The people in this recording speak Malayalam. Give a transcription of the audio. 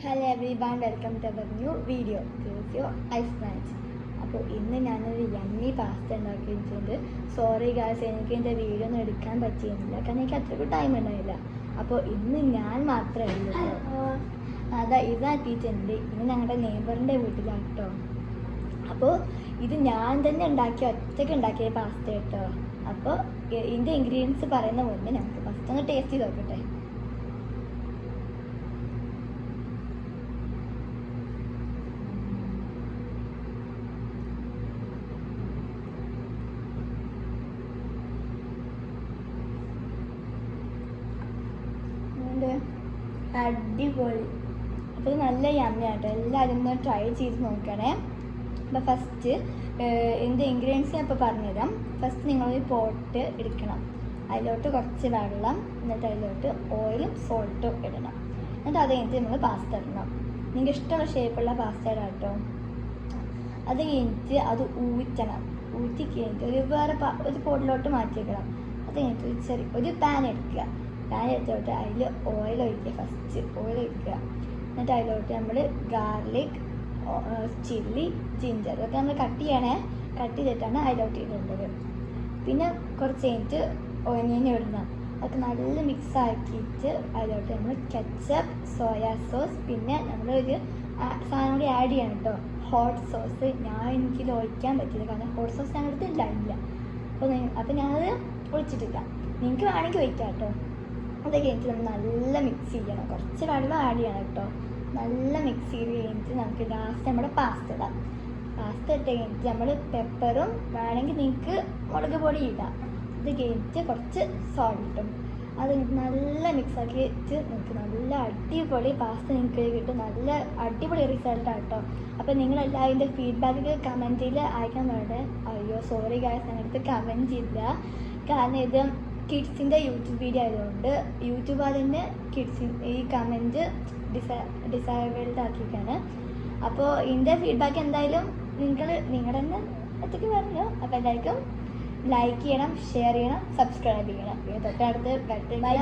Hello everyone, welcome to our new video ice match. അപ്പോൾ ഇന്ന് ഞാനൊരു യമ്മി പാസ്ത ഉണ്ടാക്കി വെച്ചിട്ടുണ്ട്. സോറി ഗായ്സ്, എനിക്ക് എൻ്റെ വീഡിയോ ഒന്നും എടുക്കാൻ പറ്റിയിരുന്നില്ല, കാരണം എനിക്ക് അത്രയ്ക്ക് ടൈം ഉണ്ടായില്ല. അപ്പോൾ ഇന്ന് ഞാൻ മാത്രമേ ഉള്ളൂ. അതാ ഇതാക്കിയിട്ടുണ്ട്. ഇന്ന് ഞങ്ങളുടെ നെയ്ബറിൻ്റെ വീട്ടിലാണ് കേട്ടോ. അപ്പോൾ ഇത് ഞാൻ തന്നെ ഒറ്റയ്ക്ക് ഉണ്ടാക്കിയ പാസ്ത കേട്ടോ. അപ്പോൾ ഇതിൻ്റെ ഇൻഗ്രീഡിയൻസ് പറയുന്ന മുന്നേ നമുക്ക് ഫസ്റ്റ് ഒന്ന് ടേസ്റ്റ് ചെയ്ത് നോക്കട്ടെ. അടിപൊളി. അപ്പോൾ നല്ല യമ്മിയാട്ടോ, എല്ലാവരും ഒന്ന് ട്രൈ ചെയ്ത് നോക്കണേ. അപ്പോൾ ഫസ്റ്റ് എൻ്റെ ഇൻഗ്രീഡിയൻസ് ഞാൻ ഇപ്പോൾ പറഞ്ഞുതരാം. ഫസ്റ്റ് നിങ്ങളൊരു പോട്ട് എടുക്കണം, അതിലോട്ട് കുറച്ച് വെള്ളം, എന്നിട്ട് അതിലോട്ട് ഓയിലും സോൾട്ടും ഇടണം. എന്നിട്ട് അത് കഴിഞ്ഞിട്ട് നമ്മൾ പാസ്ത ഇടണം. നിങ്ങൾക്ക് ഇഷ്ടമുള്ള ഷേപ്പുള്ള പാസ്ത ഇടാം കേട്ടോ. അത് കഴിഞ്ഞിട്ട് അത് ഊറ്റി കഴിഞ്ഞിട്ട് ഒരു പോട്ടിലോട്ട് മാറ്റി വെക്കണം. അത് കഴിഞ്ഞിട്ട് ഒരു പാൻ എടുക്കുക. പാൻ എടുത്തോട്ട് അതിൽ ഓയിൽ ഒഴിക്കുക. ഫസ്റ്റ് ഓയിൽ ഒഴിക്കുക. എന്നിട്ട് അതിലോട്ട് നമ്മൾ ഗാർലിക്, ചില്ലി, ജിഞ്ചർ ഇതൊക്കെ നമ്മൾ കട്ട് ചെയ്തിട്ടാണ് അതിലോട്ട് ഇടേണ്ടത്. പിന്നെ കുറച്ച് കഴിഞ്ഞിട്ട് ഒനിയൻ ഇടണം. അതൊക്കെ നല്ല മിക്സ് ആക്കിയിട്ട് അതിലോട്ട് നമ്മൾ കെച്ചപ്പ്, സോയാ സോസ്, പിന്നെ നമ്മളൊരു സാധനം കൂടി ആഡ് ചെയ്യണം കേട്ടോ, ഹോട്ട് സോസ്. എനിക്കിത് ഒഴിക്കാൻ പറ്റില്ല, കാരണം ഹോട്ട് സോസ് ഞങ്ങളുടെ ഇല്ല. അപ്പോൾ ഞാനത് ഒഴിച്ചിട്ടില്ല. നിങ്ങൾക്ക് വേണമെങ്കിൽ ഒഴിക്കാം കേട്ടോ. അത് കഴിഞ്ഞിട്ട് നമ്മൾ നല്ല മിക്സ് ചെയ്യണം. കുറച്ച് വെള്ളം ആഡ് ചെയ്യണം കേട്ടോ. നല്ല മിക്സ് ചെയ്ത് കഴിഞ്ഞിട്ട് നമുക്ക് ലാസ്റ്റ് നമ്മുടെ പാസ്ത ഇടാം. പാസ്ത ഇട്ട് കഴിഞ്ഞിട്ട് നമ്മൾ പെപ്പറും വേണമെങ്കിൽ നിങ്ങൾക്ക് മുളക് പൊടി ഇടാം. അത് കഴിഞ്ഞിട്ട് കുറച്ച് സോൾട്ടും അത് കഴിഞ്ഞിട്ട് നല്ല മിക്സ് ആക്കിയിട്ട് നിങ്ങൾക്ക് നല്ല അടിപൊളി പാസ്ത നിങ്ങൾക്ക് കിട്ടും. നല്ല അടിപൊളി റിസൾട്ടാണ് കേട്ടോ. അപ്പോൾ നിങ്ങളെല്ലാം അതിൻ്റെ ഫീഡ്ബാക്ക് കമൻറ്റിൽ അയക്കാൻ വേണ്ടേ. അയ്യോ സോറി ഗായ്സ്, ഞങ്ങൾക്ക് കമൻറ്റ് ചെയ്തില്ല, കാരണം ഇത് കിഡ്സിൻ്റെ യൂട്യൂബ് വീഡിയോ ആയതുകൊണ്ട് യൂട്യൂബ് അതിന് ഈ കമൻറ്റ് ഡിസേബിൾഡ് ആക്കിയിട്ടാണ്. അപ്പോൾ ഇതിൻ്റെ ഫീഡ്ബാക്ക് എന്തായാലും നിങ്ങളുടെ തന്നെ ഒറ്റയ്ക്ക് പറഞ്ഞു. അപ്പോൾ എല്ലാവർക്കും ലൈക്ക് ചെയ്യണം, ഷെയർ ചെയ്യണം, സബ്സ്ക്രൈബ് ചെയ്യണം. തൊട്ടടുത്ത് ബൈ.